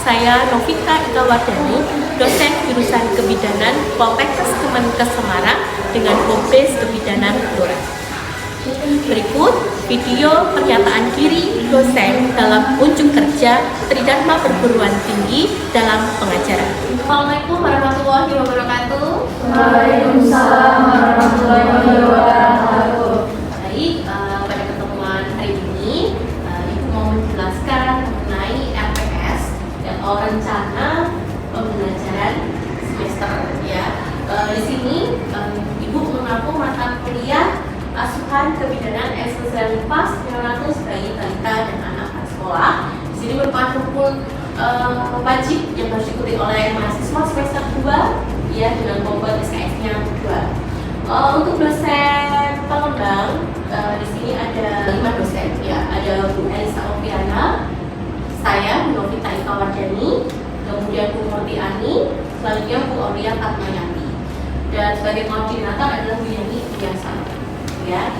saya Novita Ika Wardani, dosen jurusan Kebidanan Poltekkes Kemenkes Semarang dengan home base Kebidanan Blora. Berikut video pernyataan diri dosen dalam unjuk kerja Tridharma Perguruan Tinggi dalam pengajaran. Assalamualaikum warahmatullahi wabarakatuh. Waalaikumsalam warahmatullahi wabarakatuh. Baik, pada pertemuan hari ini, Ibu mau menjelaskan mengenai RPS atau rencana pembelajaran semester. Ya, di sini Ibu mengaku mata kuliah asuhan kebidanan esensial pas 900 bayi balita dan anak sekolah. Di sini merupakan rukun wajib yang harus diikuti oleh mahasiswa semester 2 ya, dengan komponen SKS-nya 2. Untuk dosen pengembang di sini ada 5 dosen ya, ada Bu Elisa Oviana, saya Bu Novita Ika Wardani, kemudian Bu Murti Ani, selanjutnya Bu Aulia Fatmayati, dan sebagai koordinator adalah Bu Yani Biasa. Ya,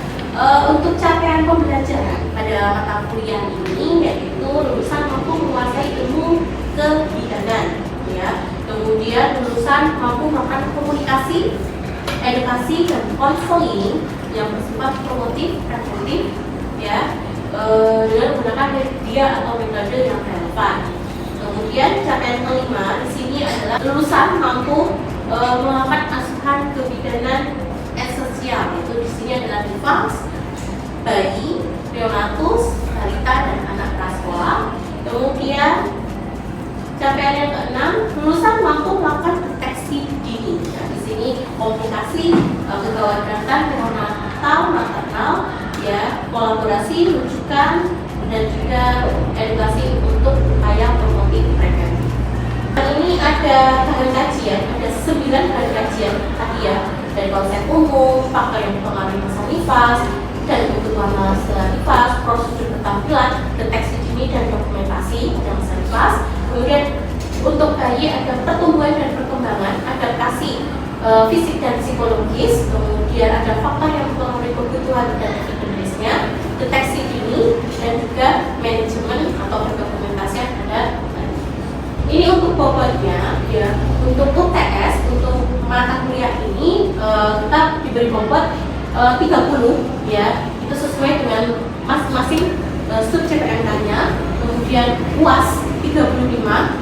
untuk capaian pembelajaran pada mata kuliah ini yaitu lulusan mampu menguasai ilmu kebidanan, ya. Kemudian lulusan mampu melakukan komunikasi, edukasi dan konseling yang bersifat promotif, preventif, ya, dengan menggunakan media atau metode yang relevan. Kemudian capaian kelima di sini adalah lulusan mampu melakukan asuhan kebidanan esensial, itu di sini adalah infant, bayi, neonatus, balita dan anak prasekolah. Kemudian capaian yang keenam, lulusan mampu melakukan deteksi dini. Nah, di sini komunikasi, kekeluargaan neonatal, maternal, ya, kolaborasi, rujukan dan juga edukasi untuk upaya promotif preventif. Ini ada bahan kajian, ada 9 bahan kajian tadi ya, dari konsep umum, faktor yang mempengaruhi masa nifas, dan kebutuhan masa nifas, prosedur ketampilan, deteksi dini dan dokumentasi pada masa nifas. Kemudian untuk bayi ada pertumbuhan dan perkembangan, adaptasi fisik dan psikologis, kemudian ada faktor yang mempengaruhi kebutuhan dan evidence-nya, deteksi dini, dan juga manajemen atau pendokumentasian pada bayi. Ini untuk bobotnya, ya, untuk UTS, untuk mata kuliah ini kita diberi bobot 30 ya, itu sesuai dengan masing-masing subjek PMK-nya. Kemudian UAS 35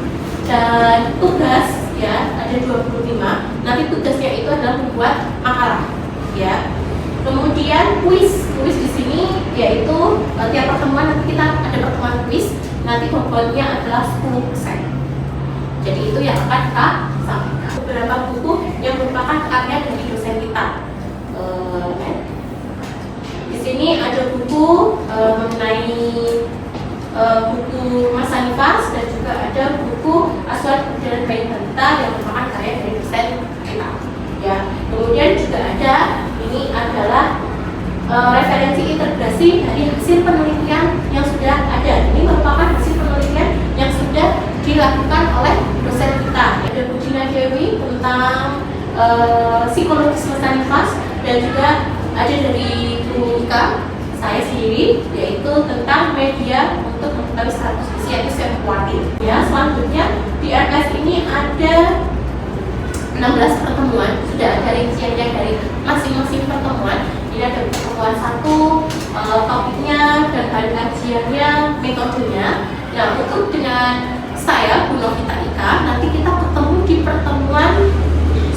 dan tugas ya ada 25. Nanti tugasnya itu adalah membuat makalah ya. Kemudian kuis di sini yaitu tiap pertemuan nanti kita ada pertemuan kuis, nanti bobotnya adalah 10%. Jadi itu yang akan kita sampaikan. Beberapa buku yang merupakan karya dari dosen kita. Di sini ada buku mengenai buku masa nifas dan juga ada buku asuhan kebidanan bayi balita yang merupakan karya dari dosen kita. Ya, kemudian juga ada ini adalah referensi integrasi dari hasil penelitian yang sudah ada. Ini merupakan hasil penelitian yang sudah dilakukan oleh dosen kita. Ada Bu Gina Dewi tentang psikologis masa nifas, dan juga ada dari Bu Ika, saya sendiri, yaitu tentang media untuk mengetahui status gizi, yaitu Sempuati. Ya, selanjutnya di RPS ini ada 16 pertemuan, sudah ada rinciannya dari masing-masing pertemuan. Ini ada pertemuan 1, topiknya dan bahan kajiannya, metodenya. Nah, untuk dengan saya, Bu Novita Ika, nanti kita bertemu di pertemuan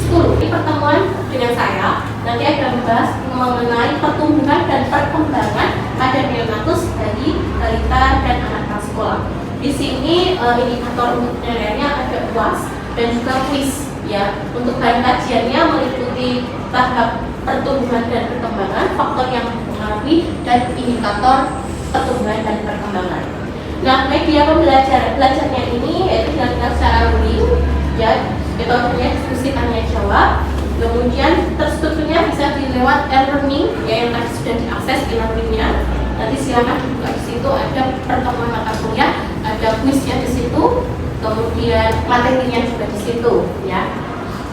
10. Di pertemuan dengan saya, nanti akan membahas mengenai pertumbuhan dan perkembangan pada neonatus, bayi, balita, dan anak prasekolah. Di sini indikator penilaiannya ada UAS dan juga kuis. Ya, untuk bahan kajiannya meliputi tahap pertumbuhan dan perkembangan, faktor yang mempengaruhi, dan indikator pertumbuhan dan perkembangan. Nah, media belajarnya ini yaitu dilakukan secara luring, ya, metodenya diskusi tanya jawab. Kemudian terstrukturnya bisa dilewat e-learning, ya, yang tadi sudah diakses di linknya. Nanti silakan dibuka di situ, ada pertemuan mata kuliah, ada kuisnya di situ, kemudian materinya juga di situ, ya.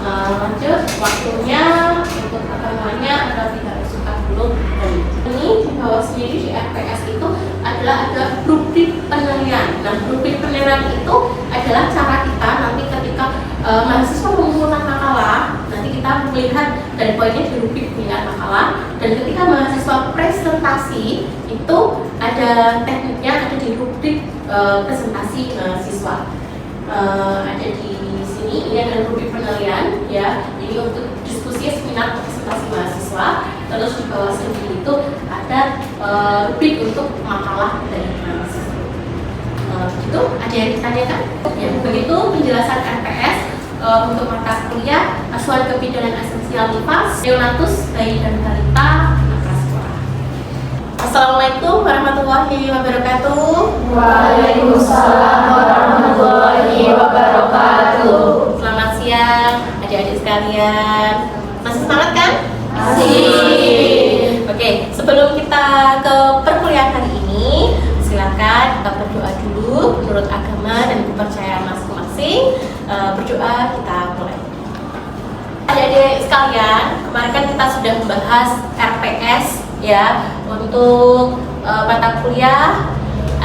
Lanjut, waktunya untuk pertemuannya adalah 340 menit. Ini di bawah sendiri di RPS itu adalah ada rubrik penilaian. Nah, rubrik penilaian itu ada adalah cara kita nanti ketika mahasiswa mengumpulkan makalah, nanti kita melihat dari poinnya di rubrik pemilihan makalah, dan ketika mahasiswa presentasi itu ada tekniknya, ada di rubrik presentasi mahasiswa. Ada di sini, ini ada rubrik penilaian ya, ini untuk diskusi seminar presentasi mahasiswa. Terus di bawah sini itu ada rubrik untuk makalah dari mahasiswa. Begitu, ada yang ditanyakan? Ya, begitu penjelasan RPS untuk mata kuliah Asuhan Kebidanan Esensial MIPAS, Neonatus, Bayi dan Balita, Prasekolah. Assalamualaikum warahmatullahi wabarakatuh. Waalaikumsalam warahmatullahi wabarakatuh. Selamat siang adik-adik sekalian. Masih semangat kan? Masih. Oke, sebelum kita ke perkuliahan hari ini, silakan kita berdoa dulu menurut agama dan kepercayaan masing-masing. Berdoa, kita mulai. Adik-adik sekalian, kemarin kan kita sudah membahas RPS ya untuk mata kuliah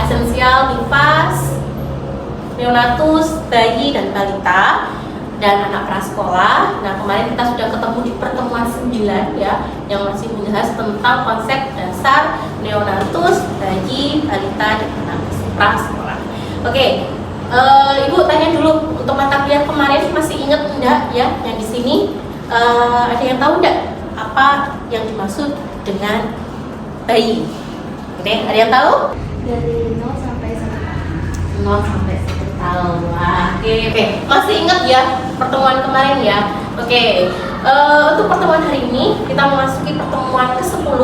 esensial MIPAS, neonatus, bayi dan balita, dan anak prasekolah. Nah, kemarin kita sudah ketemu di pertemuan 9 ya, yang masih membahas tentang konsep dasar neonatus, bayi, balita, dan anak prasekolah. Oke, Ibu tanya dulu, untuk mata kuliah kemarin masih ingat enggak ya yang di sini? Ada yang tahu enggak apa yang dimaksud dengan bayi? Oke, ada yang tahu? Dari 0 sampai 1 tahun. 0 sampai 1 tahun. Wah, oke. Masih ingat ya pertemuan kemarin ya? Oke. Untuk pertemuan hari ini kita memasuki pertemuan ke-10,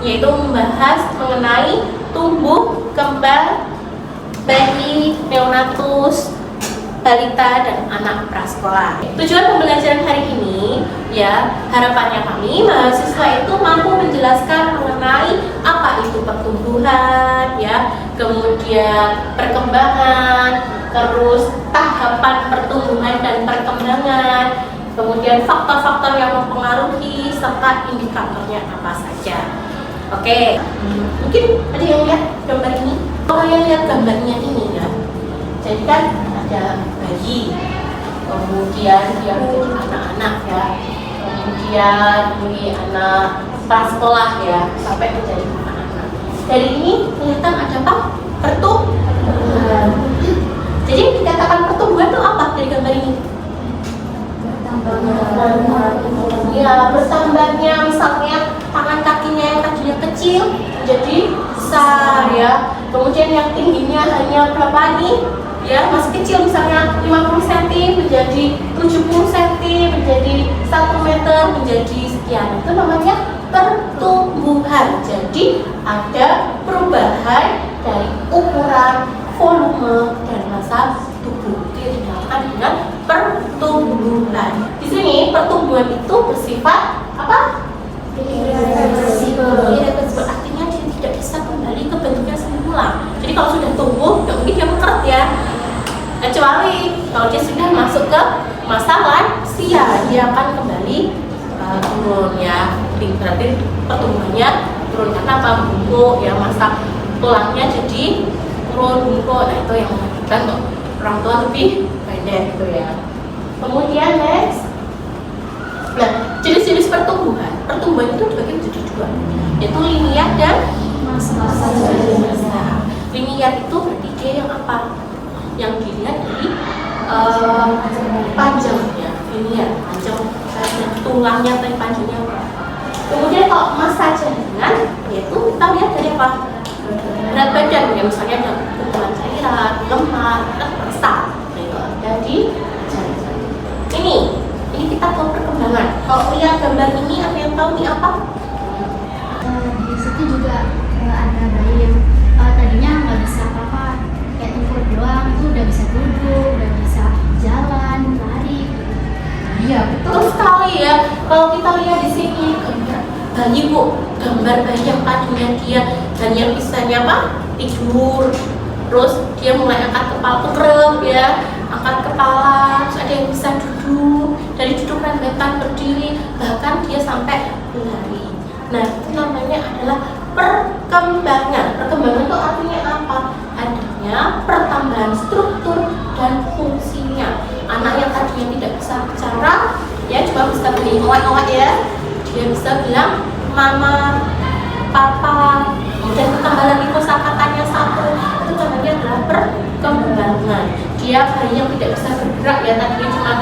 yaitu membahas mengenai tumbuh kembang bayi, neonatus, balita, dan anak prasekolah. Tujuan pembelajaran hari ini ya, harapannya kami mahasiswa itu mampu menjelaskan mengenai apa itu pertumbuhan ya, kemudian perkembangan, terus tahapan pertumbuhan dan perkembangan, kemudian faktor-faktor yang mempengaruhi serta indikatornya apa saja. Oke, mungkin ada yang lihat gambar ini? Kalau yang lihat gambarnya ini ya, jadi kan ada bayi, kemudian dia menjadi anak-anak ya, kemudian ini anak prasekolah ya, sampai menjadi anak-anak. Dari ini kelihatan ada apa? Pertumbuhan. Jadi yang dikatakan pertumbuhan itu apa dari gambar ini? Ya, bertambahnya misalnya tangan kakinya yang tadinya kecil menjadi besar ya. Kemudian yang tingginya hanya berapa nih? Ya, masih kecil misalnya 50 cm menjadi 70 cm, menjadi 1 meter, menjadi sekian. Itu namanya pertumbuhan. Jadi ada perubahan dari ukuran, volume, dan massa tubuh. Itu dinamakan dengan pertumbuhan. Di sini pertumbuhan itu bersifat apa? Irreversible. Artinya dia tidak bisa kembali ke bentuknya semula. Jadi kalau sudah tumbuh, nggak mungkin dia mengkeret ya. Kecuali kalau dia sudah masuk ke masa lansia, dia akan kembali turun ya. Berarti pertumbuhannya turun karena apa? Bungkuk ya, masa tulangnya jadi turun bungkuk. Nah, itu yang mengakibatkan kok orang tua lebih pendek gitu ya. Kemudian next, nah jenis-jenis pertumbuhan itu dibagi menjadi 2, yaitu linier dan massa. Linier itu berarti dia yang apa? Yang dilihat dari panjangnya, linier, panjang tulangnya atau panjangnya apa? Kemudian kalau massa jaringan, yaitu kita lihat dari apa? Berat badan ya, misalnya ada kumpulan cairan, lemak, resah. Nah, itu ada di jaringan. Ini kita ke perkembangan. Kalau lihat gambar ini, apa yang tahu ini apa? Di situ juga ada bayi yang tadinya nggak bisa apa-apa, kayak tengkur doang, itu udah bisa duduk, udah bisa jalan, lari. Iya, betul sekali ya. Kalau kita lihat di sini gambar bayi Bu, gambar bayi yang tadinya dia hanya bisanya apa? Tidur. Terus dia mulai angkat kepala tukrep ya, angkat kepala, terus ada yang bisa duduk, dari duduk rentetan berdiri, bahkan dia sampai berlari. Nah, itu namanya adalah perkembangan. Perkembangan itu artinya apa? Adanya pertambahan struktur dan fungsinya. Anak yang tadinya tidak bisa bicara, ya cuma bisa bunyi oek-oek ya, dia bisa bilang mama, papa, kemudian ditambah lagi kosakatanya satu, itu namanya adalah perkembangan. Dia bayi yang tidak bisa bergerak ya, tadinya cuma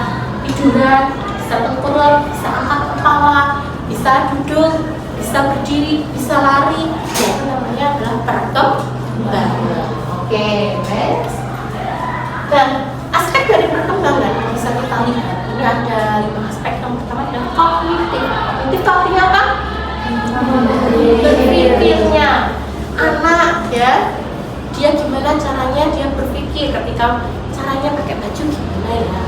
tiduran, bisa tengkurap, bisa angkat kepala, bisa duduk, bisa berdiri, bisa lari, ya itu namanya adalah perkembangan. Oke, next. Dan aspek dari perkembangan yang bisa kita lihat ini ada 5 aspek. Yang pertama adalah kognitif. Kognitif artinya apa? Berpikirnya anak ya, dia gimana caranya dia berpikir ketika caranya pakai baju gimana ya,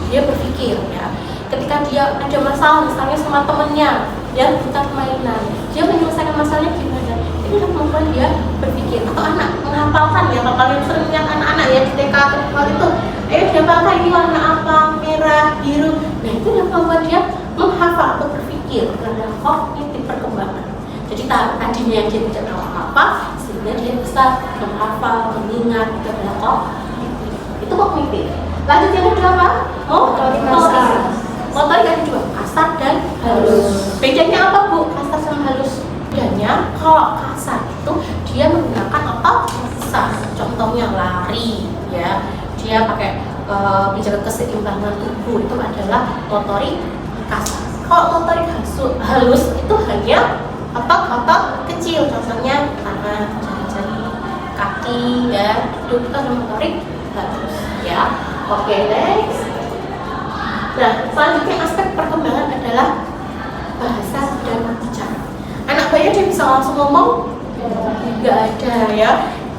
dia berpikir ya. Ketika dia ada masalah misalnya sama temennya, dia butuh mainan, dia menyelesaikan masalahnya gimana, itu udah kemampuan dia berpikir. Atau anak menghafalkan ya, kalau kalian sering lihat anak-anak ya di TK atau itu, dia hafalkan ini warna apa, merah, biru, nah itu udah kemampuan dia menghafal atau berpikir karena kognitif perkembangan. Jadi tadinya dia tidak tahu apa-apa, sehingga dia bisa menghafal, mengingat, itu adalah kognitif. Itu kognitif. Lanjut yang kedua apa? Motorik. Motorik ada 2, kasar dan halus. Bedanya apa Bu? Kasar sama halus. Bedanya kalau kasar itu dia menggunakan otot kasar. Contohnya lari, ya. Dia pakai menjaga keseimbangan tubuh, itu adalah motorik kasar. Kalau motorik halus itu hanya otot-otot kecil, contohnya tangan, jari-jari, kaki, ya. Itu adalah motorik halus, ya. Oke, next. Nah, selanjutnya aspek perkembangan adalah bahasa dan bicara. Anak bayi dia bisa langsung ngomong? Nggak ada ya.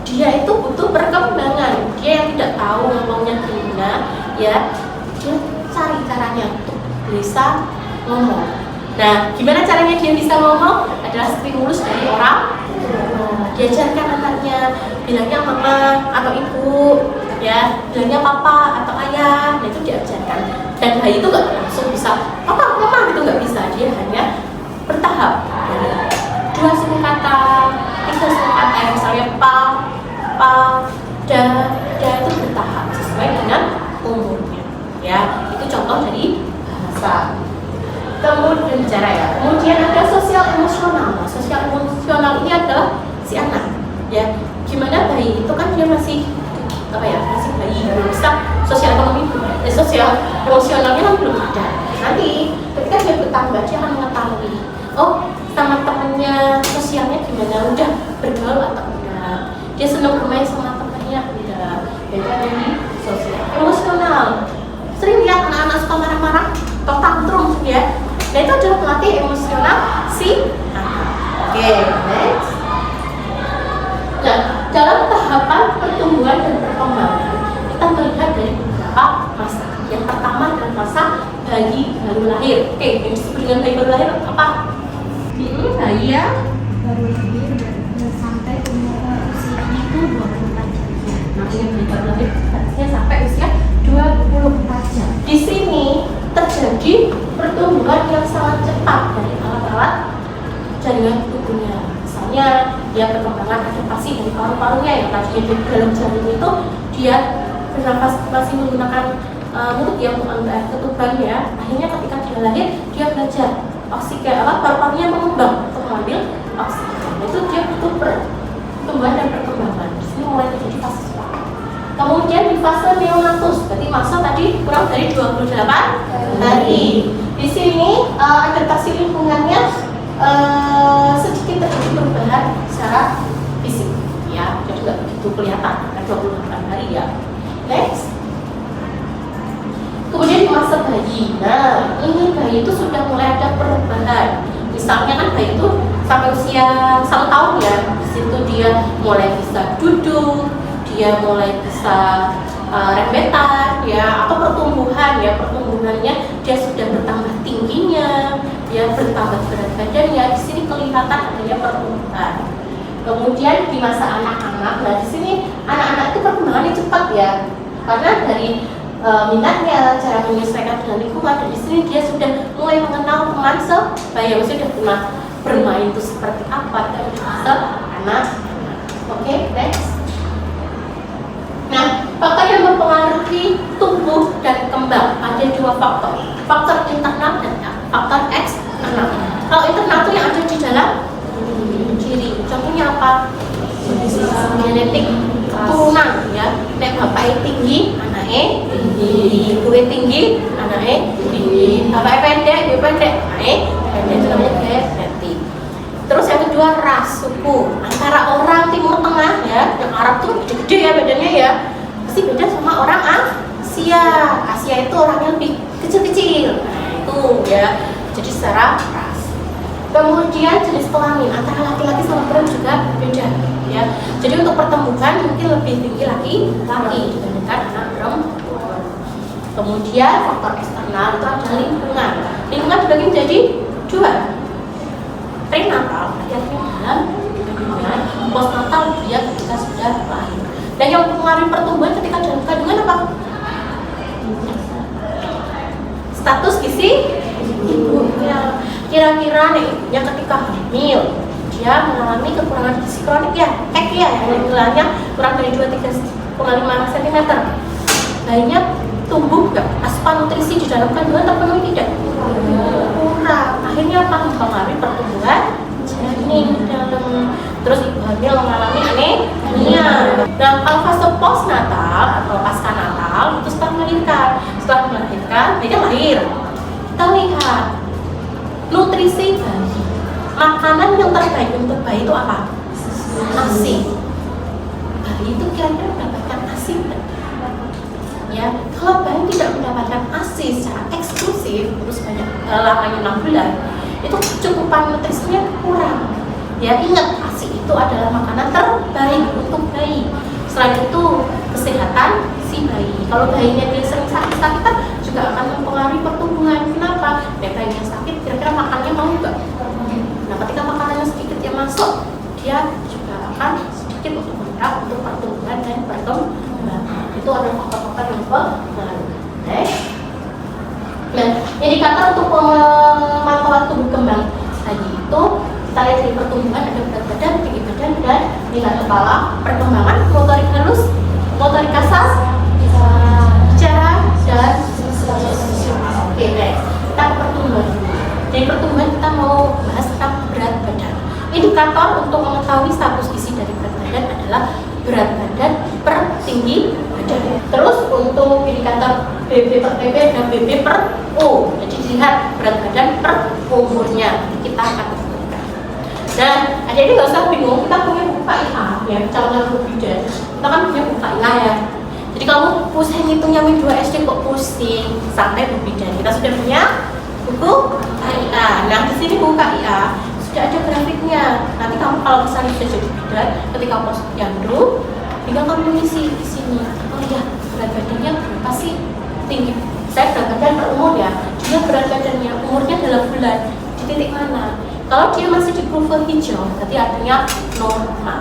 Dia itu butuh perkembangan. Dia yang tidak tahu ngomongnya gimana, ya. Dia cari caranya untuk bisa ngomong. Nah, gimana caranya dia bisa ngomong? Adalah stimulus dari orang. Diajarkan anaknya, bilangnya mama atau ibu, ya, bilangnya papa atau ayah. Nah, itu diajarkan. Dan bayi itu nggak langsung bisa papa, mama gitu, nggak bisa. Dia hanya bertahap. 2 suku kata, 3 suku kata, misalnya pa, da, itu bertahap sesuai dengan umurnya. Ya, itu contoh dari bahasa. Kemudian bicara ya. Kemudian ada sosial emosional. Nah, sosial emosional ini adalah si anak. Ya, gimana bayi itu kan dia masih masih bayi, belum bisa sosial ekonomi, sosial emosionalnya kan belum ada. Nanti ketika dia bertambah dia akan mengetahui, oh sama temennya sosialnya gimana, udah bergaul atau enggak, dia senang bermain sama temennya enggak. Beda dari sosial emosional. Sering lihat anak-anak suka marah-marah atau tantrum ya. Nah itu adalah pelatih emosional si anak. Oke, next. Nah, dalam tahapan pertumbuhan dan perkembangan kita melihat dari beberapa masa. Yang pertama adalah masa bayi baru lahir. Oke, yang disebut dengan bayi baru lahir apa? Bayi ya baru lahir sampai umur usianya itu 24 jam. Namanya bayi baru lahir harusnya sampai usia 24 jam. Di sini terjadi pertumbuhan yang sangat cepat dari alat-alat jaringan tubuhnya. Misalnya dia perkembangan adaptasi dari paru-parunya yang tadinya di dalam jarum itu dia bernafas masih menggunakan mulut yang mengambil ketuban ya. Akhirnya ketika dia lahir dia belajar oksigen, paru-parunya mengembang untuk mengambil oksigen. Itu dia butuh pertumbuhan dan perkembangan. Di sini mulai terjadi fase sekolah. Kemudian di fase neonatus, berarti masa tadi kurang dari 28 hari. Di sini adaptasi lingkungannya sedikit terjadi perubahan secara fisik ya, jadi nggak begitu kelihatan kan 28 hari ya. Next. Kemudian di masa bayi, nah ini bayi itu sudah mulai ada perubahan. Misalnya kan bayi itu sampai usia 1 tahun ya, di situ dia mulai bisa duduk, dia mulai bisa rembetan ya, atau pertumbuhannya dia sudah bertambah tingginya, dia bertambah berat badannya. Di sini kelihatan adanya pertumbuhan. Kemudian di masa anak-anak, nah di sini anak-anak itu perkembangannya cepat ya, karena dari minatnya, cara menyesuaikan dengan lingkungan, dan di sini dia sudah mulai mengenal teman sebaya, sudah pernah bermain itu seperti apa, dan anak. Oke, next. Nah, faktor yang mempengaruhi tinggi. Gue tinggi, anaknya tinggi. Bapaknya pendek, gue pendek, anaknya pendek. Itu namanya genetik. Terus yang kedua ras, suku. Antara orang Timur Tengah ya, yang Arab tuh gede-gede ya badannya ya, pasti beda sama orang Asia. Asia itu orangnya lebih kecil-kecil. Nah itu ya. Jadi secara ras. Kemudian jenis kelamin antara laki-laki sama perempuan juga beda ya. Jadi untuk pertumbuhan mungkin lebih tinggi laki-laki dibandingkan anak perempuan. Kemudian faktor eksternal itu ada lingkungan. Lingkungan dibagi menjadi dua. Prenatal artinya dalam kandungan, postnatal dia ketika sudah lahir. Dan yang mempengaruhi pertumbuhan ketika dalam kandungan apa? Status gizi ibu. Kira-kira nih yang ketika hamil dia mengalami kekurangan gizi kronik ya, yang nilainya kurang dari 23,5 cm. Bayinya tumbuh nggak? Asupan nutrisi di dalam kandungan terpenuhi tidak? Kurang. Akhirnya apa? Mempengaruhi pertumbuhan janin di dalam. Terus ibu hamil mengalami anemia. Nah, kalau fase postnatal atau pasca natal itu setelah melahirkan, bayinya lahir. Kita lihat nutrisi bayi. Makanan yang terbaik untuk bayi itu apa? ASI. Bayi itu kira-kira mendapatkan ASI enggak? Ya, kalau bayi tidak mendapatkan ASI secara eksklusif, terus banyak lamanya 6 bulan, itu kecukupan nutrisinya kurang. Ya, ingat ASI itu adalah makanan terbaik untuk bayi. Selain itu, kesehatan si bayi. Kalau bayinya dia sering sakit-sakitan juga akan mempengaruhi pertumbuhan. Kenapa? Bayinya sakit, kira-kira makannya mau nggak? Nah, ketika makanannya sedikit yang masuk, dia juga akan sedikit untuk bergerak untuk pertumbuhan dan perkembangan. Itu adalah faktor-faktor yang mempengaruhi. Nah, indikator untuk pemantauan tumbuh kembang tadi itu kita lihat di pertumbuhan ada berat badan, tinggi badan, dan tingkat kepala. Perkembangan motorik halus, motorik kasar, bicara, dan oke, next. Kita ke pertumbuhan. Dari pertumbuhan kita mau bahas tentang berat badan. Indikator untuk mengetahui status gizi dari berat badan adalah berat badan per tinggi badan. Terus untuk indikator BB per TB dan BB per O. Jadi dilihat berat badan per umurnya. Kita akan menentukan. Nah, adik-adik nggak usah bingung. Kita punya buku KIA ya, calon bidan. Kita kan punya buku KIA ya. Jadi kamu pusing hitungnya min 2 SD kok pusing sampai bidan. Kita sudah punya buku KIA. Nah, di sini buku KIA sudah ada grafiknya. Nanti kamu kalau misalnya sudah jadi bidan, ketika posyandu, tinggal kamu isi di sini. Oh ya, berat badannya berapa sih? Tinggi. Saya berat badan per umur ya. Dia berat badannya umurnya dalam bulan di titik mana? Kalau dia masih di kurva hijau, berarti artinya normal.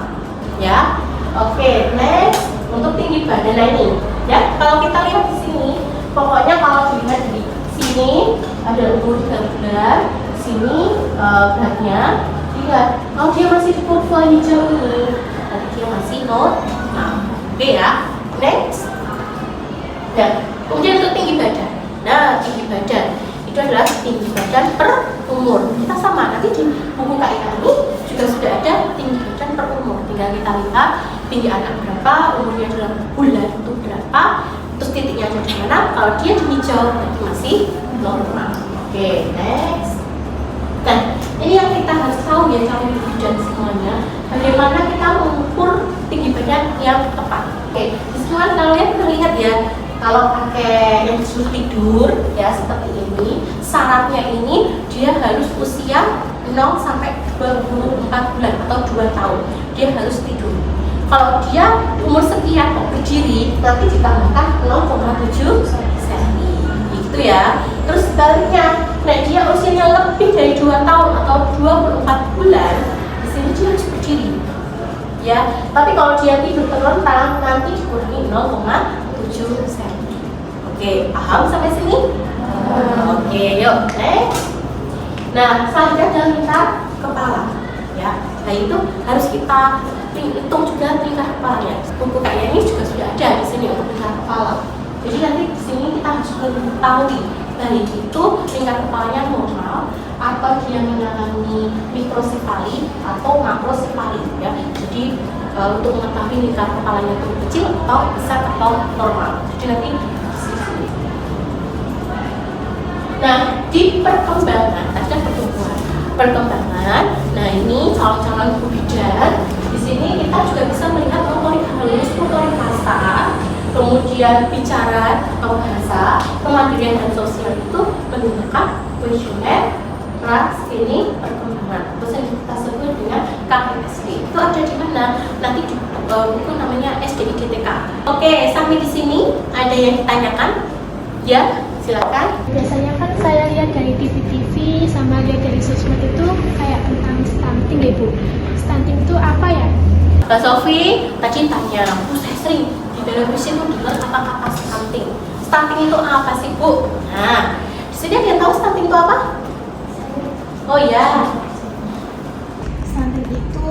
Ya. Oke, next untuk tinggi badan ini. Ya, kalau kita lihat di sini, pokoknya kalau dilihat di sini ada umur 3 bulan, sini beratnya. Lihat, kalau dia masih di kurva hijau ini, berarti dia masih normal. Oke ya. Next. Dan kemudian untuk tinggi badan. Nah, tinggi badan itu adalah tinggi badan per umur. Kita sama nanti di buku KIA ini juga sudah ada tinggi badan per umur. Tinggal kita lihat tinggi anak berapa, umurnya dalam bulan itu berapa, terus titiknya ada di mana. Kalau dia di hijau berarti masih normal. Oke, next. Nah, ini yang kita harus tahu ya calon bidan semuanya. Bagaimana kita mengukur tinggi badan yang tepat. Oke, semua kalian terlihat ya. Kalau pakai yang disuruh tidur ya seperti ini, syaratnya ini dia harus usia 0 sampai 24 bulan atau 2 tahun. Dia harus tidur. Kalau dia umur sekian kok berdiri, nanti ditambahkan 0,7 cm. Gitu ya. Terus sebaliknya, nah dia usianya lebih dari 2 tahun atau 24 bulan, di sini dia harus berdiri. Ya, tapi kalau dia tidur terlentang nanti dikurangi 0,7 cm. Oke, paham sampai sini? Oke, yuk next. Nah, selanjutnya adalah tingkat kepala. Ya, nah itu harus kita hitung juga tingkat kepalanya. Buku KIA ini juga sudah ada di sini untuk tingkat kepala. Jadi nanti di sini kita harus mengetahui bayi itu tingkat kepalanya normal atau dia mengalami mikrosefali atau makrosefali ya. Jadi untuk mengetahui tingkat kepalanya itu kecil atau besar atau normal. Jadi nanti Nah, di perkembangan ada pertumbuhan, perkembangan. Nah, ini calon-calon guru bidan. Di sini kita juga bisa melihat motorik halus, motorik kasar, kemudian bicara atau bahasa, kemandirian dan sosial itu menggunakan kuesioner pra-screening perkembangan. Terus yang kita sebut dengan KPSD. Itu ada di mana? Nanti di buku namanya SDIGTK. Oke, sampai di sini ada yang ditanyakan? Ya, silakan. Biasanya kan saya lihat dari TV-TV sama lihat dari sosmed itu kayak tentang stunting ya Bu. Stunting itu apa ya? Mbak Sofi tadi tanya, Bu saya sering di televisi itu dengar kata-kata stunting. Stunting itu apa sih Bu? Nah, di sini ada yang tahu stunting itu apa? Oh ya, Stunting itu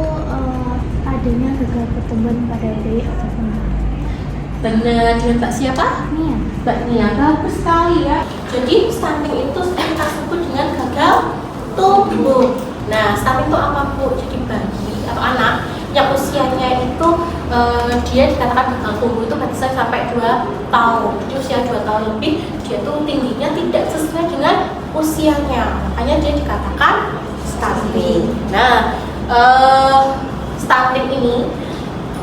adanya gagal pertumbuhan pada bayi atau kembang. benar. Dengan Mbak siapa? Nia. Mbak Nia, bagus sekali ya. Jadi stunting itu kita sebut dengan gagal tumbuh. Nah, stunting itu apa Bu? Jadi bayi atau anak yang usianya itu dia dikatakan gagal tumbuh itu bisa sampai 2 tahun. Jadi usia 2 tahun lebih dia tuh tingginya tidak sesuai dengan usianya. Makanya dia dikatakan stunting. Nah, stunting ini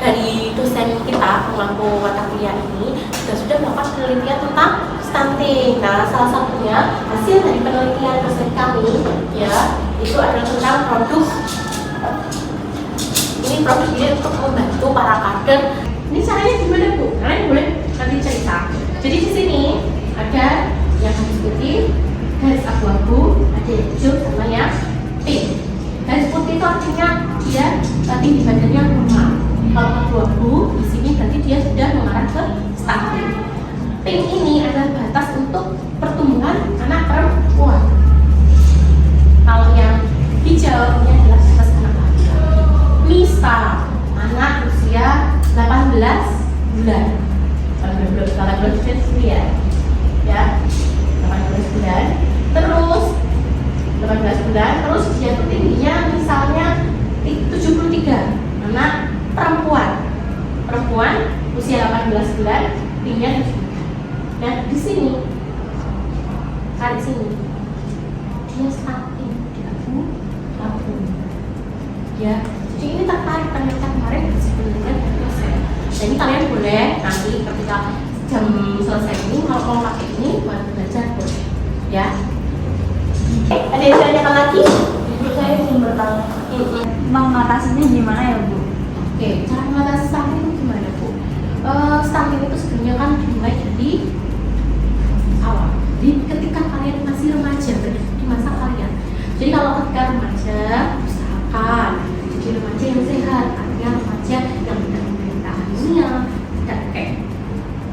dari dosen kita pemangku mata kuliah ini juga sudah melakukan penelitian tentang stunting. Nah, salah satunya hasil dari penelitian dosen kami ya itu adalah tentang produk. Ini produk ini untuk membantu para kader. Ini caranya gimana Bu? Kalian boleh nanti cerita. Jadi di sini ada yang garis putih, garis abu-abu, ada yang hijau sama yang pink. Garis putih itu artinya dia tinggi badannya normal. Kalau abu-abu di sini berarti dia sudah mengarah ke stunting. Pink ini adalah batas untuk pertumbuhan anak perempuan. Kalau yang hijau ini adalah batas anak laki-laki. Misal anak usia 18 bulan. 18 bulan ya. 18 bulan. Terus 18 bulan, terus dia tuh tingginya misalnya 73. Anak perempuan usia 18 bulan tingginya 73. Dan di sini cari sini dia stunting di abu ya. Jadi ini tertarik ternyata kemarin hasil penelitian dari dosen. Dan ini kalian boleh nanti ketika jam selesai ini kalau mau pakai ini buat belajar boleh ya. Ada yang ditanyakan lagi? Ibu saya ingin bertanya, mengatasinya gimana ya Bu? Oke, cara mengatasi stunting itu gimana Bu? Stunting itu sebenarnya kan dimulai dari awal. Jadi ketika kalian masih remaja, di masa kalian. Jadi kalau ketika remaja, usahakan jadi remaja yang sehat, artinya remaja yang tidak menderita anemia, tidak kek.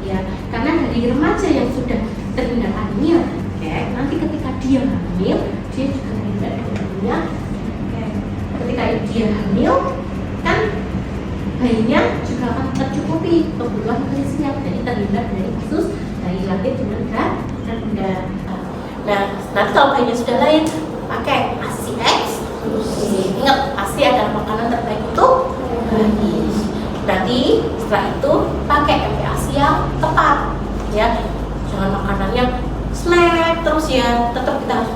Ya, karena dari remaja yang sudah terhindar anemia, kek, nanti ketika dia hamil, dia juga terhindar dari anemia. Ketika dia hamil, kan bayinya juga akan tercukupi kebutuhan nutrisinya, jadi terhindar dari kasus bayi lahir dengan berat rendah. Nah, nanti kalau bayinya sudah lahir, pakai ASI X. Ingat, ASI adalah makanan terbaik untuk bayi. Nanti setelah itu pakai MPASI yang tepat, ya. Jangan makanan yang snack terus ya. Tetap kita harus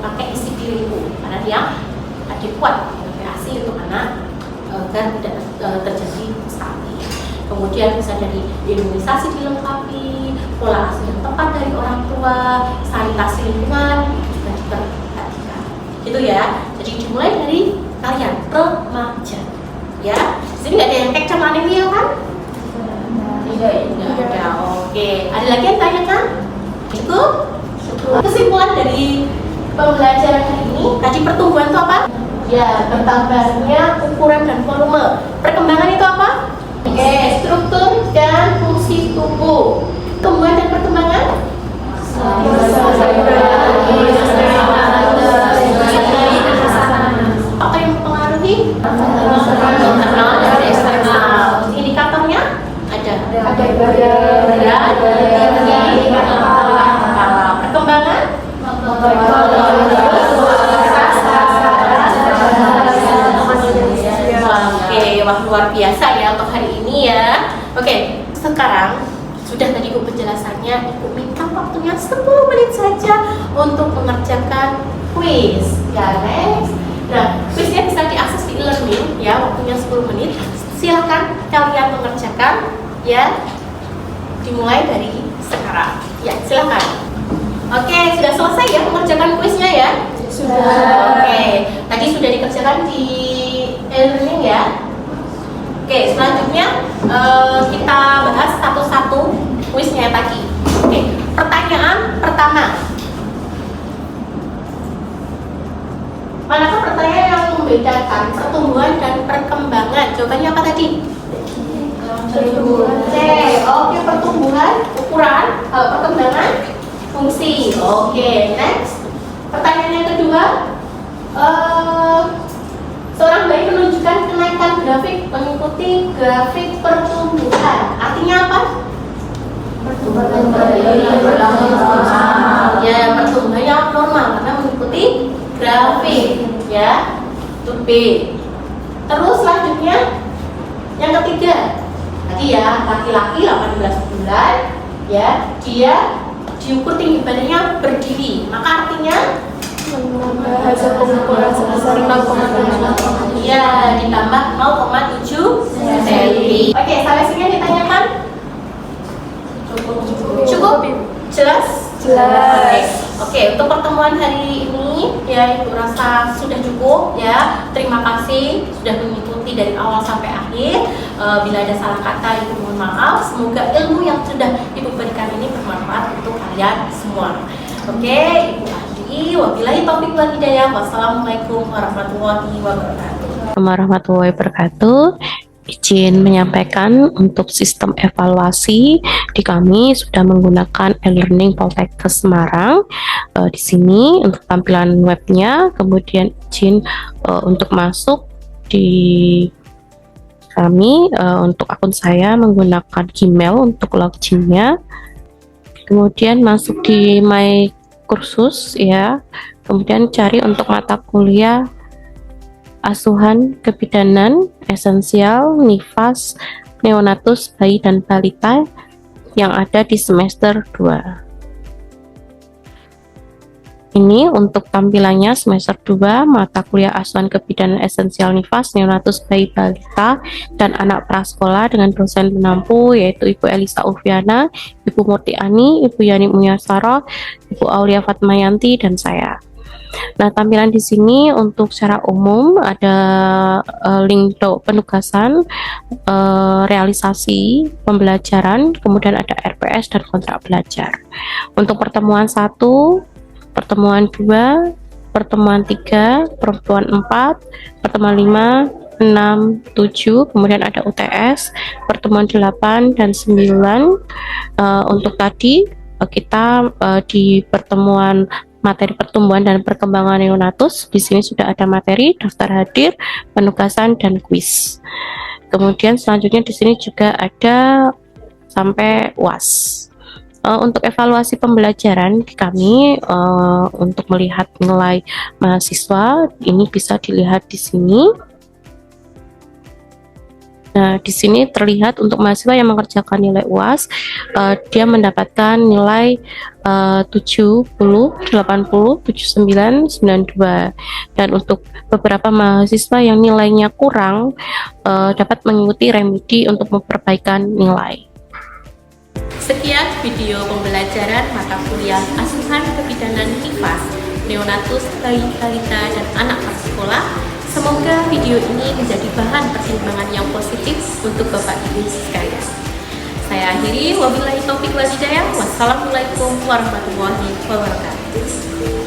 pakai isi piring karena dia adekuat MPASI untuk anak agar tidak terjadi stunting. Kemudian bisa dari imunisasi dilengkapi, pola asuh yang tepat dari orang tua, sanitasi lingkungan juga diperhatikan. Gitu ya. Jadi dimulai dari kalian remaja. Ya. Di sini nggak ada yang kek sama anemia kan? Tidak ada. Oke. Ada lagi yang tanyakan? Itu kesimpulan dari pembelajaran hari ini. Tadi pertumbuhan itu apa? Ya, bertambahnya ukuran dan volume. Perkembangan itu apa? Oke, struktur dan fungsi tubuh. Tumbuhan dan perkembangan? Apa yang mempengaruhi? Internal dan eksternal. Indikatornya ada berat, tinggi, perkembangan, Oke, wah luar biasa ya untuk hari ini ya. Oke, sekarang sudah tadi Bu penjelasannya, Ibu minta waktunya 10 menit saja kuis. Ya, next. Nah, kuisnya bisa diakses di e-learning ya, waktunya 10 menit. Silahkan kalian mengerjakan ya, dimulai dari sekarang. Ya, silahkan. Oke, sudah selesai ya mengerjakan kuisnya ya? Sudah. Oke, tadi sudah dikerjakan di e-learning ya. Oke, selanjutnya kita bahas satu-satu kuisnya tadi. Oke, pertanyaan pertama. Manakah pertanyaan yang membedakan pertumbuhan dan perkembangan? Jawabannya apa tadi? C. Oke, pertumbuhan, ukuran, perkembangan, fungsi. Oke, next. Pertanyaan yang kedua. Seorang bayi menunjukkan kenaikan grafik mengikuti grafik pertumbuhan. Artinya apa? Pertumbuhan bayi normal. Ya, pertumbuhannya normal karena mengikuti grafik. Ya, itu B. Terus selanjutnya yang ketiga. Tadi ya, laki-laki 18 bulan, ya, dia diukur tinggi badannya berdiri. Maka artinya hasil pengukuran sebesar 0,7. iya, ditambah 0,7 cm. Oke, sampai sini yang ditanyakan? Cukup? Jelas? Jelas. Oke, untuk pertemuan hari ini ya Ibu rasa sudah cukup ya. Terima kasih sudah mengikuti dari awal sampai akhir. Bila ada salah kata Ibu mohon maaf. Semoga ilmu yang sudah Ibu berikan ini bermanfaat untuk kalian semua. Oke, Ibu akhiri. Wabillahi taufiq wal hidayah. Wassalamualaikum warahmatullahi wabarakatuh. Izin menyampaikan untuk sistem evaluasi di kami sudah menggunakan e-learning Poltekkes Semarang. Di sini untuk tampilan webnya, kemudian izin untuk masuk di kami. Untuk akun saya menggunakan Gmail untuk loginnya, kemudian masuk di My Kursus ya, kemudian cari untuk mata kuliah asuhan kebidanan esensial nifas neonatus bayi dan balita yang ada di semester 2. Ini untuk tampilannya semester 2 mata kuliah asuhan kebidanan esensial nifas neonatus bayi balita dan anak prasekolah dengan dosen penampu yaitu Ibu Elisa Ufiana, Ibu Murti Ani, Ibu Yani Mulyasara, Ibu Aulia Fatmayanti dan saya. Nah, tampilan di sini untuk secara umum ada link penugasan, realisasi pembelajaran, kemudian ada RPS dan kontrak belajar. Untuk pertemuan 1, pertemuan 2, pertemuan 3, pertemuan 4, pertemuan 5, 6, 7, kemudian ada UTS, pertemuan 8 dan 9. Untuk tadi kita di pertemuan materi pertumbuhan dan perkembangan neonatus, di sini sudah ada materi, daftar hadir, penugasan dan kuis. Kemudian selanjutnya di sini juga ada sampai UAS. Untuk evaluasi pembelajaran kami untuk melihat nilai mahasiswa ini bisa dilihat di sini. Nah, di sini terlihat untuk mahasiswa yang mengerjakan nilai UAS, dia mendapatkan nilai 70, 80, 79, 92. Dan untuk beberapa mahasiswa yang nilainya kurang, dapat mengikuti remedi untuk memperbaikan nilai. Sekian video pembelajaran mata kuliah asuhan kebidanan nifas, neonatus, bayi, balita, dan anak prasekolah. Semoga video ini menjadi bahan pertimbangan yang positif untuk Bapak Ibu sekalian. Saya akhiri, wabillahi taufiq wal hidayah. Wassalamualaikum warahmatullahi wabarakatuh.